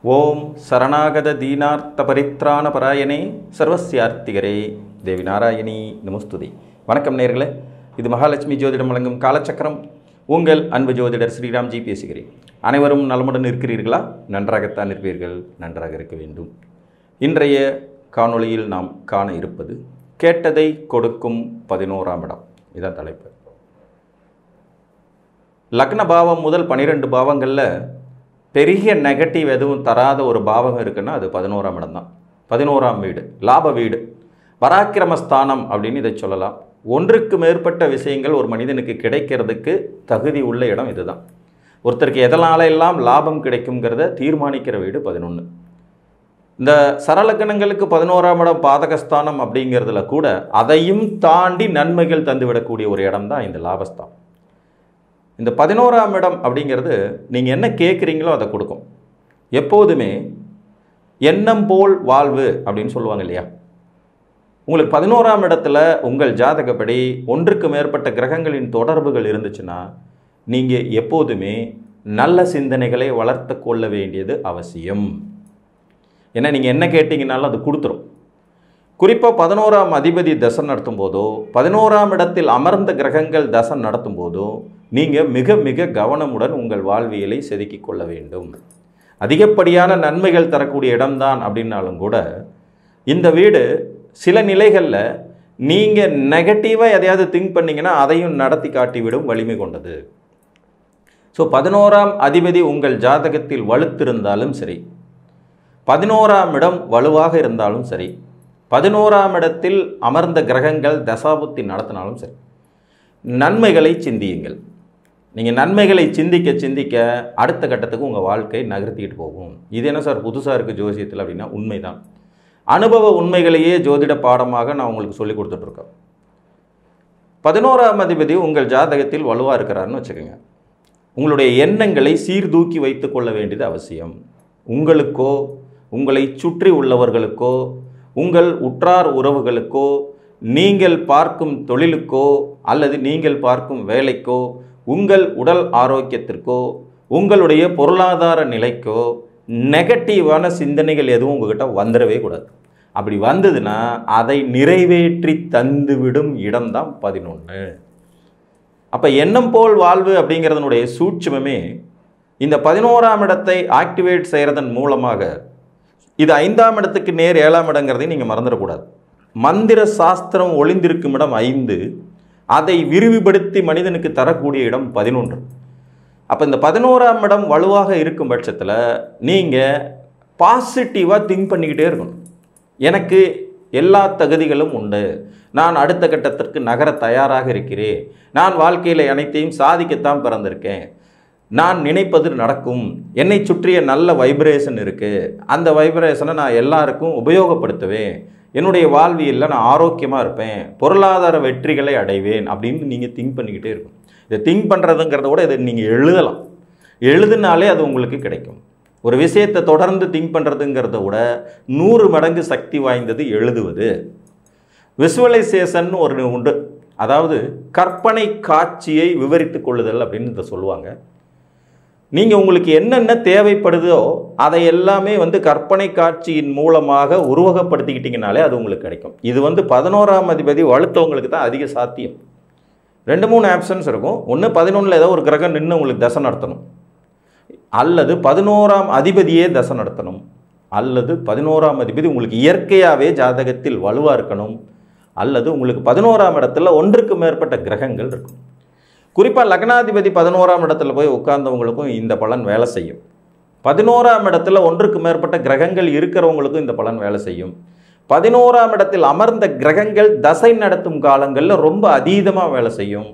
ஓம் சரணாகத தீனார்த்த பரித்ராண பராயணே சர்வஸ்யார்த்திகரே தேவி நாராயணி நமஸ்துதி. வணக்கம் நேயர்களே, இது மகாலட்சுமி ஜோதிடம் வழங்கும் காலச்சக்கரம். உங்கள் அன்பு ஜோதிடர் ஸ்ரீராம்ஜி பேசுகிறேன். அனைவரும் நலமுடன் இருக்கிறீர்களா? நன்றாகத்தான் இருப்பீர்கள், நன்றாக இருக்க வேண்டும். இன்றைய காணொளியில் நாம் காண இருப்பது கேட்டதை கொடுக்கும் 11ஆம் இடம். இதான் தலைப்பு. லக்ன பாவம் முதல் 12 பாவங்களில் பெரிய நெகட்டிவ் எதுவும் தராத ஒரு பாவம் இருக்குன்னா அது 11ஆம் இடம் தான். 11ஆம் வீடு லாப வீடு, பராக்கிரமஸ்தானம் அப்படின்னு இதை சொல்லலாம். ஒன்றுக்கு மேற்பட்ட விஷயங்கள் ஒரு மனிதனுக்கு கிடைக்கிறதுக்கு தகுதி உள்ள இடம் இதுதான். ஒருத்தருக்கு எதனால எல்லாம் லாபம் கிடைக்குங்கிறத தீர்மானிக்கிற வீடு 11. இந்த சரலக்கணங்களுக்கு 11ஆம் இடம் பாதகஸ்தானம் அப்படிங்கிறதுல கூட அதையும் தாண்டி நன்மைகள் தந்துவிடக்கூடிய ஒரு இடம் தான் இந்த லாபஸ்தானம். இந்த 11ஆம் இடம் அப்படிங்கிறது நீங்கள் என்ன கேட்குறீங்களோ அதை கொடுக்கும். எப்போதுமே எண்ணம் போல் வாழ்வு அப்படின்னு சொல்லுவாங்க இல்லையா? உங்களுக்கு 11ஆம் இடத்துல உங்கள் ஜாதகப்படி ஒன்றுக்கு மேற்பட்ட கிரகங்களின் தொடர்புகள் இருந்துச்சுன்னா நீங்கள் எப்போதுமே நல்ல சிந்தனைகளை வளர்த்து கொள்ள வேண்டியது அவசியம். ஏன்னா நீங்கள் என்ன கேட்டீங்கன்னாலும் அது கொடுத்துரும். குறிப்பாக 11ஆம் அதிபதி தசை நடத்தும் போதோ 11ஆம் இடத்தில் அமர்ந்த கிரகங்கள் தசை நடத்தும் போதோ நீங்கள் மிக மிக கவனமுடன் உங்கள் வாழ்வியலை செதுக்கிக் கொள்ள வேண்டும். அதிகப்படியான நன்மைகள் தரக்கூடிய இடம்தான் அப்படின்னாலும் கூட இந்த வீடு சில நிலைகளில் நீங்கள் நெகட்டிவாக எதையாவது திங்க் பண்ணிங்கன்னா அதையும் நடத்தி காட்டிவிடும் வலிமை கொண்டது. ஸோ 11ஆம் அதிபதி உங்கள் ஜாதகத்தில் வலுத்திருந்தாலும் சரி, 11ஆம் இடம் வலுவாக இருந்தாலும் சரி, 11ஆம் இடத்தில் அமர்ந்த கிரகங்கள் தசாபுத்தி நடத்தினாலும் சரி, நன்மைகளை சிந்தியுங்கள். நீங்கள் நன்மைகளை சிந்திக்க சிந்திக்க அடுத்த கட்டத்துக்கு உங்கள் வாழ்க்கை நகர்த்திட்டு போகும். இது என்ன சார் புதுசாக இருக்குது ஜோசியத்தில் அப்படின்னா உண்மைதான். அனுபவ உண்மைகளையே ஜோதிட பாடமாக நான் உங்களுக்கு சொல்லி கொடுத்துட்ருக்கேன். 11ஆம் அதிபதி உங்கள் ஜாதகத்தில் வலுவாக இருக்கிறாருன்னு வச்சுக்கோங்க. உங்களுடைய எண்ணங்களை சீர்தூக்கி வைத்து கொள்ள வேண்டியது அவசியம். உங்களுக்கோ உங்களை சுற்றி உள்ளவர்களுக்கோ உங்கள் உற்றார் உறவுகளுக்கோ நீங்கள் பார்க்கும் தொழிலுக்கோ அல்லது நீங்கள் பார்க்கும் வேலைக்கோ உங்கள் உடல் ஆரோக்கியத்திற்கோ உங்களுடைய பொருளாதார நிலைக்கோ நெகட்டிவான சிந்தனைகள் எதுவும் உங்ககிட்ட வந்துடவே கூடாது. அப்படி வந்ததுன்னா அதை நிறைவேற்றி தந்துவிடும் இடம்தான் 11. அப்போ எண்ணம் போல் வாழ்வு அப்படிங்கிறதனுடைய சூட்சுமமே இந்த 11ஆம் இடத்தை ஆக்டிவேட் செய்கிறதன் மூலமாக இது 5ஆம் இடத்துக்கு நேர் 7ஆம் இடங்கிறதையும் நீங்கள் மறந்துடக்கூடாது. மந்திர சாஸ்திரம் ஒளிந்திருக்கும் இடம் 5, அதை விரிவுபடுத்தி மனிதனுக்கு தரக்கூடிய இடம் 11. அப்போ இந்த 11ஆம் இடம் வலுவாக இருக்கும் பட்சத்தில் நீங்கள் பாசிட்டிவாக திங்க் பண்ணிக்கிட்டே இருக்கணும். எனக்கு எல்லா தகுதிகளும் உண்டு, நான் அடுத்த கட்டத்திற்கு நகர தயாராக இருக்கிறேன், நான் வாழ்க்கையில் அனைத்தையும் சாதிக்கத்தான் பிறந்திருக்கேன், நான் நினைப்பது நடக்கும், என்னை சுற்றிய நல்ல வைப்ரேஷன் இருக்குது, அந்த வைப்ரேஷனை நான் எல்லாருக்கும் உபயோகப்படுத்துவேன், என்னுடைய வாழ்வியலில் நான் ஆரோக்கியமாக இருப்பேன், பொருளாதார வெற்றிகளை அடைவேன் அப்படின்னு நீங்கள் திங்க் பண்ணிக்கிட்டே இருக்கும். இதை திங்க் பண்ணுறதுங்கிறத விட இதை நீங்கள் எழுதலாம். எழுதுனாலே அது உங்களுக்கு கிடைக்கும். ஒரு விஷயத்தை தொடர்ந்து திங்க் பண்ணுறதுங்கிறத விட 100 மடங்கு சக்தி வாய்ந்தது எழுதுவது. விசுவலைசேஷன் ஒரு உண்டு, அதாவது கற்பனை காட்சியை விவரித்து கொள்ளுதல் அப்படின்னு இதை சொல்லுவாங்க. நீங்கள் உங்களுக்கு என்னென்ன தேவைப்படுதோ அதை எல்லாமே கற்பனை காட்சியின் மூலமாக உருவகப்படுத்திக்கிட்டிங்கனாலே அது உங்களுக்கு கிடைக்கும். இது 11ஆம் அதிபதி வலுத்தவங்களுக்கு தான் அதிக சாத்தியம். 2-3 ஆப்ஷன்ஸ் இருக்கும். ஒன்று 11ல் ஏதோ ஒரு கிரகம் நின்று உங்களுக்கு தசை நடத்தணும், அல்லது 11ஆம் அதிபதியே தசை நடத்தணும், அல்லது 11ஆம் அதிபதி உங்களுக்கு இயற்கையாகவே ஜாதகத்தில் வலுவாக இருக்கணும், அல்லது உங்களுக்கு 11ஆம் இடத்துல ஒன்றுக்கு மேற்பட்ட கிரகங்கள் இருக்கும். குறிப்பாக லக்னாதிபதி 11ஆம் இடத்துல போய் உட்கார்ந்தவங்களுக்கும் இந்த பலன் வேலை செய்யும். 11ஆம் இடத்துல ஒன்றுக்கு மேற்பட்ட கிரகங்கள் இருக்கிறவங்களுக்கும் இந்த பலன் வேலை செய்யும். 11ஆம் இடத்தில் அமர்ந்த கிரகங்கள் தசை நடத்தும் காலங்களில் ரொம்ப அதீதமாக வேலை செய்யும்.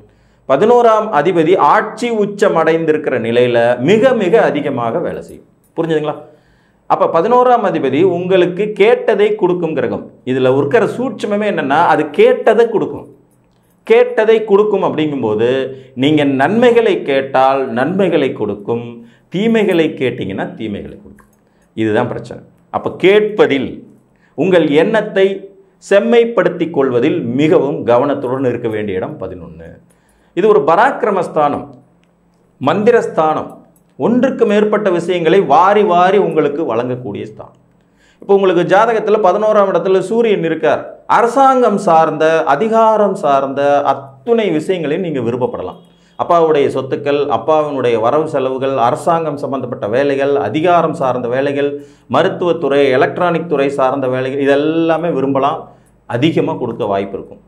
11ஆம் அதிபதி ஆட்சி உச்சம் அடைந்திருக்கிற நிலையில் மிக மிக அதிகமாக வேலை செய்யும். புரிஞ்சுதுங்களா? அப்போ 11ஆம் அதிபதி உங்களுக்கு கேட்டதை கொடுக்கும் கிரகம். இதில் இருக்கிற சூட்சமே என்னென்னா அது கேட்டதை கொடுக்கும். கேட்டதை கொடுக்கும் அப்படிங்கும்போது நீங்கள் நன்மைகளை கேட்டால் நன்மைகளை கொடுக்கும், தீமைகளை கேட்டிங்கன்னா தீமைகளை கொடுக்கும். இதுதான் பிரச்சனை. அப்போ கேட்பதில் உங்கள் எண்ணத்தை செம்மைப்படுத்தி கொள்வதில் மிகவும் கவனத்துடன் இருக்க வேண்டிய இடம் 11. இது ஒரு பராக்கிரமஸ்தானம், மந்திரஸ்தானம். ஒன்றுக்கு மேற்பட்ட விஷயங்களை வாரி வாரி உங்களுக்கு வழங்கக்கூடிய ஸ்தானம். இப்போ உங்களுக்கு ஜாதகத்தில் 11ஆம் இடத்துல சூரியன் இருக்கார். அரசாங்கம் சார்ந்த அதிகாரம் சார்ந்த அத்துணை விஷயங்களையும் நீங்கள் விருப்பப்படலாம். அப்பாவுடைய சொத்துக்கள், அப்பாவினுடைய வரவு செலவுகள், அரசாங்கம் சம்பந்தப்பட்ட வேலைகள், அதிகாரம் சார்ந்த வேலைகள், மருத்துவத்துறை, எலக்ட்ரானிக் துறை சார்ந்த வேலைகள், இதெல்லாமே விரும்பலாம். அதிகமாக கொடுக்க வாய்ப்பு இருக்கும்.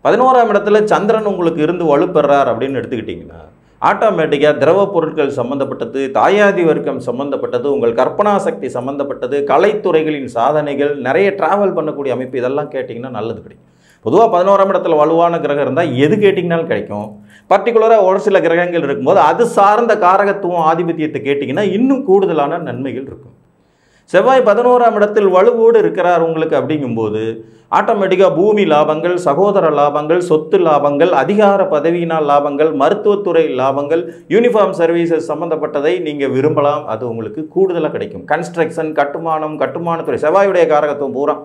11ஆம் இடத்துல சந்திரன் உங்களுக்கு இருந்து வலுப்பெறார் அப்படின்னு எடுத்துக்கிட்டிங்கன்னா ஆட்டோமேட்டிக்காக திரவ பொருட்கள் சம்மந்தப்பட்டது, தாயாதி வர்க்கம் சம்மந்தப்பட்டது, உங்கள் கற்பனா சக்தி சம்மந்தப்பட்டது, கலைத்துறைகளின் சாதனைகள், நிறைய ட்ராவல் பண்ணக்கூடிய அமைப்பு, இதெல்லாம் கேட்டிங்கன்னா நல்லது கிடைக்கும். பொதுவாக 11ஆம் இடத்துல வலுவான கிரகம் இருந்தால் எது கேட்டிங்கனாலும் கிடைக்கும். பர்டிகுலராக ஒரு சில கிரகங்கள் இருக்கும்போது அது சார்ந்த காரகத்துவம் ஆதிபத்தியத்தை கேட்டிங்கன்னா இன்னும் கூடுதலான நன்மைகள் இருக்கும். செவ்வாய் 11ஆம் இடத்தில் வலுவோடு இருக்கிறார் உங்களுக்கு அப்படிங்கும்போது ஆட்டோமேட்டிக்காக பூமி லாபங்கள், சகோதர லாபங்கள், சொத்து லாபங்கள், அதிகார பதவியினால் லாபங்கள், மருத்துவத்துறை லாபங்கள், யூனிஃபார்ம் சர்வீசஸ் சம்மந்தப்பட்டதை நீங்கள் விரும்பலாம். அது உங்களுக்கு கூடுதலாக கிடைக்கும். கன்ஸ்ட்ரக்ஷன், கட்டுமானத்துறை, செவ்வாயுடைய காரகத்துவம் பூரா.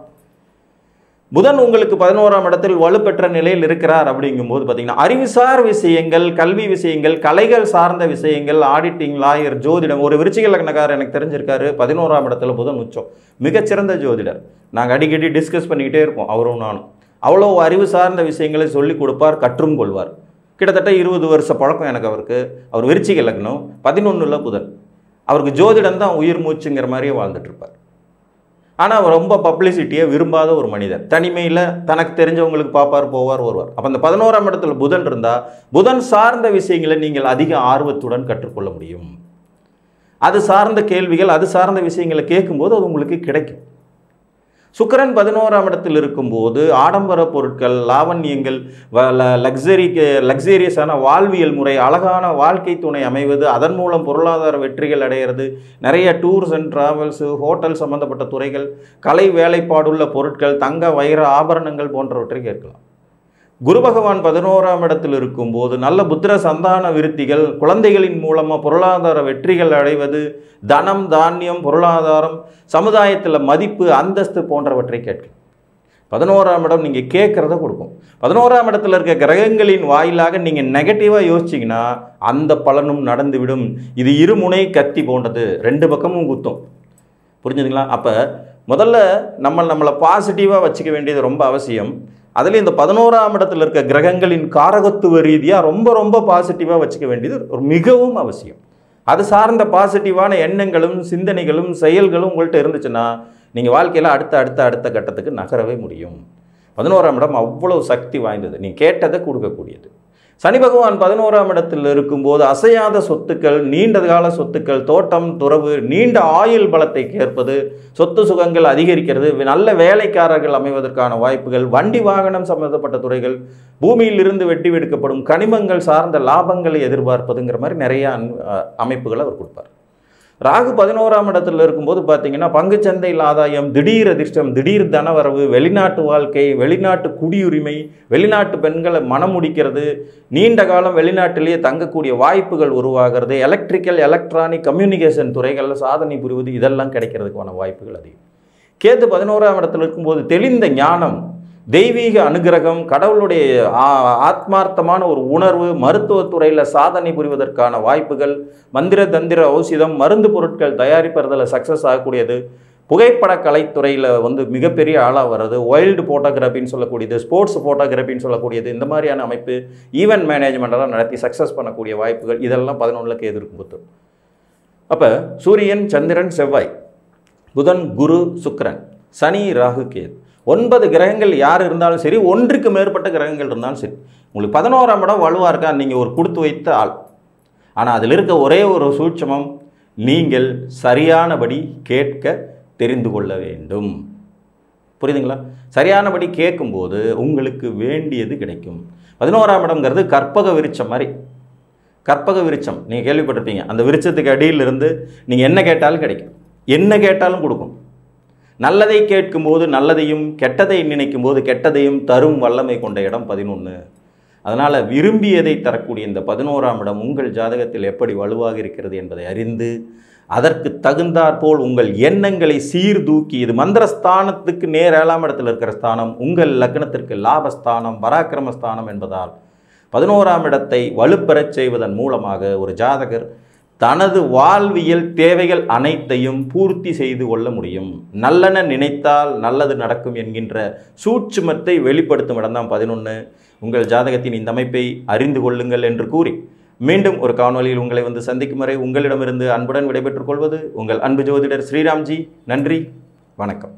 புதன் உங்களுக்கு 11ஆம் இடத்தில் வலுப்பெற்ற நிலையில் இருக்கிறார் அப்படிங்கும்போது பார்த்தீங்கன்னா அறிவுசார் விஷயங்கள், கல்வி விஷயங்கள், கலைகள் சார்ந்த விஷயங்கள், ஆடிட்டிங், லாயர், ஜோதிடம். ஒரு விருச்சிக லக்னக்காரர் எனக்கு தெரிஞ்சிருக்காரு, 11ஆம் இடத்துல புதன் உச்சம், மிகச்சிறந்த ஜோதிடர். நாங்கள் அடிக்கடி டிஸ்கஸ் பண்ணிக்கிட்டே இருப்போம் அவரும் நானும். அவ்வளோ அறிவு சார்ந்த விஷயங்களை சொல்லிக் கொடுப்பார், கற்றும் கொள்வார். கிட்டத்தட்ட 20 வருஷ பழக்கம் எனக்கு அவருக்கு. அவர் விருச்சிக லக்னம், 11ல் புதன். அவருக்கு ஜோதிடம் தான் உயிர் மூச்சுங்கிற மாதிரியே வாழ்ந்துட்டு இருப்பார். ஆனால் அவர் ரொம்ப பப்ளிசிட்டியை விரும்பாத ஒரு மனிதர். தனிமையில் தனக்கு தெரிஞ்சவங்களுக்கு பார்ப்பார், போவார், வருவார். அப்போ அந்த 11ஆம் இடத்துல புதன் இருந்தால் புதன் சார்ந்த விஷயங்களை நீங்கள் அதிக ஆர்வத்துடன் கற்றுக்கொள்ள முடியும். அது சார்ந்த கேள்விகள், அது சார்ந்த விஷயங்களை கேட்கும்போது அது உங்களுக்கு கிடைக்கும். சுக்கிரன் 11ஆம் இடத்தில் இருக்கும்போது ஆடம்பர பொருட்கள், லாவண்யங்கள், லக்ஸரியஸான வாழ்வியல் முறை, அழகான வாழ்க்கை துணை அமைவது, அதன் மூலம் பொருளாதார வெற்றிகள் அடைகிறது, நிறைய டூர்ஸ் அண்ட் டிராவல்ஸு, ஹோட்டல் சம்பந்தப்பட்ட துறைகள், கலை வேலைப்பாடுள்ள பொருட்கள், தங்க வைர ஆபரணங்கள் போன்றவற்றை கேட்கலாம். குரு பகவான் 11ஆம் இடத்தில் இருக்கும்போது நல்ல புத்திர சந்தான விருத்திகள், குழந்தைகளின் மூலமாக பொருளாதார வெற்றிகள் அடைவது, தனம், தானியம், பொருளாதாரம், சமுதாயத்தில் மதிப்பு, அந்தஸ்து போன்றவற்றை கேட்கலாம். 11ஆம் இடம் நீங்கள் கேட்குறத கொடுக்கும். 11ஆம் இடத்துல இருக்க கிரகங்களின் வாயிலாக நீங்கள் நெகட்டிவாக யோசிச்சிங்கன்னா அந்த பலனும் நடந்துவிடும். இது இருமுனை கத்தி போன்றது, 2 பக்கமும் குத்தும். புரிஞ்சுதுங்களா? அப்போ முதல்ல நம்மளை பாசிட்டிவாக வச்சுக்க வேண்டியது ரொம்ப அவசியம். அதில் இந்த 11ஆம் இடத்துல இருக்க கிரகங்களின் காரகத்துவ ரீதியாக ரொம்ப ரொம்ப பாசிட்டிவாக வச்சுக்க வேண்டியது மிகவும் அவசியம். அது சார்ந்த பாசிட்டிவான எண்ணங்களும் சிந்தனைகளும் செயல்களும் உங்கள்கிட்ட இருந்துச்சுன்னா நீங்கள் வாழ்க்கையில் அடுத்த கட்டத்துக்கு நகரவே முடியும். 11ஆம் இடம் அவ்வளோ சக்தி வாய்ந்தது, நீ கேட்டதை கொடுக்கக்கூடியது. சனி பகவான் 11ஆம் இடத்தில் இருக்கும்போது அசையாத சொத்துக்கள், நீண்ட கால சொத்துக்கள், தோட்டம், துறவு, நீண்ட ஆயுள் பலத்தை கேட்பது, சொத்து சுகங்கள் அதிகரிக்கிறது, நல்ல வேலைக்காரர்கள் அமைவதற்கான வாய்ப்புகள், வண்டி வாகனம் சம்பந்தப்பட்ட துறைகள், பூமியிலிருந்து வெட்டி வெடுக்கப்படும் கனிமங்கள் சார்ந்த லாபங்களை எதிர்பார்ப்பதுங்கிற மாதிரி நிறைய அமைப்புகளை அவர் கொடுப்பார். ராகு 11ஆம் இடத்துல இருக்கும்போது பார்த்தீங்கன்னா பங்குச்சந்தையில் ஆதாயம், திடீர் அதிர்ஷ்டம், திடீர் தனவரவு, வெளிநாட்டு வாழ்க்கை, வெளிநாட்டு குடியுரிமை, வெளிநாட்டு பெண்களை மனம் முடிக்கிறது, நீண்ட காலம் வெளிநாட்டிலேயே தங்கக்கூடிய வாய்ப்புகள் உருவாகிறது, எலக்ட்ரிக்கல், எலக்ட்ரானிக், கம்யூனிகேஷன் துறைகளில் சாதனை புரிவது, இதெல்லாம் கிடைக்கிறதுக்கான வாய்ப்புகள் அதிகம். கேது 11ஆம் இடத்துல இருக்கும்போது தெளிந்த ஞானம், தெய்வீக அனுகிரகம், கடவுளுடைய ஆத்மார்த்தமான ஒரு உணர்வு, மருத்துவத்துறையில் சாதனை புரிவதற்கான வாய்ப்புகள், மந்திர தந்திர ஔஷதம், மருந்து பொருட்கள் தயாரிப்பதில் சக்ஸஸ் ஆகக்கூடியது, புகைப்பட கலைத்துறையில் மிகப்பெரிய ஆளாக வர்றது, வைல்டு ஃபோட்டோகிராஃபின்னு சொல்லக்கூடியது, ஸ்போர்ட்ஸ் ஃபோட்டோகிராஃபின்னு சொல்லக்கூடியது, இந்த மாதிரியான அமைப்பு, ஈவெண்ட் மேனேஜ்மெண்ட்டெல்லாம் நடத்தி சக்ஸஸ் பண்ணக்கூடிய வாய்ப்புகள், இதெல்லாம் 11ல் கேது இருக்கும்போது. அப்போ சூரியன், சந்திரன், செவ்வாய், புதன், குரு, சுக்கிரன், சனி, ராகு, கேது, 9 கிரகங்கள் யார் இருந்தாலும் சரி, ஒன்றுக்கு மேற்பட்ட கிரகங்கள் இருந்தாலும் சரி, உங்களுக்கு 11ஆம் இடம் வலுவாக இருக்கா, நீங்கள் ஒரு கொடுத்து வைத்த ஆள். ஆனால் அதில் இருக்க ஒரே ஒரு சூட்சமம், நீங்கள் சரியானபடி கேட்க தெரிந்து கொள்ள வேண்டும். புரியுதுங்களா? சரியானபடி கேட்கும்போது உங்களுக்கு வேண்டியது கிடைக்கும். 11ஆம் இடம்ங்கிறது கற்பக விருட்சம் மாதிரி. கற்பக விருட்சம் நீங்கள் கேள்விப்பட்டிருப்பீங்க. அந்த விருட்சத்துக்கு அடியிலிருந்து நீங்கள் என்ன கேட்டாலும் கிடைக்கும், என்ன கேட்டாலும் கொடுக்கும். நல்லதை கேட்கும்போது நல்லதையும், கெட்டதை நினைக்கும் போது கெட்டதையும் தரும் வல்லமை கொண்ட இடம் 11. அதனால் விரும்பியதை தரக்கூடிய இந்த 11ஆம் இடம் உங்கள் ஜாதகத்தில் எப்படி வலுவாக இருக்கிறது என்பதை அறிந்து அதற்கு தகுந்தாற்போல் உங்கள் எண்ணங்களை சீர்தூக்கி, இது மந்திரஸ்தானத்துக்கு நேர் 7ஆம் இடத்தில் இருக்கிற ஸ்தானம், உங்கள் லக்னத்திற்கு லாபஸ்தானம், பராக்கிரமஸ்தானம் என்பதால் 11ஆம் இடத்தை வலுப்பெறச் செய்வதன் மூலமாக ஒரு ஜாதகர் தனது வாழ்வியல் தேவைகள் அனைத்தையும் பூர்த்தி செய்து கொள்ள முடியும். நல்லன நினைத்தால் நல்லது நடக்கும் என்கின்ற சூட்சுமத்தை வெளிப்படுத்தும் இடம்தான் 11. உங்கள் ஜாதகத்தின் இந்த அமைப்பை அறிந்து கொள்ளுங்கள் என்று கூறி மீண்டும் ஒரு காணொலியில் உங்களை வந்து சந்திக்கும் வரை உங்களிடமிருந்து அன்புடன் விடைபெற்றுக் கொள்வது உங்கள் அன்பு ஜோதிடர் ஸ்ரீராம்ஜி. நன்றி, வணக்கம்.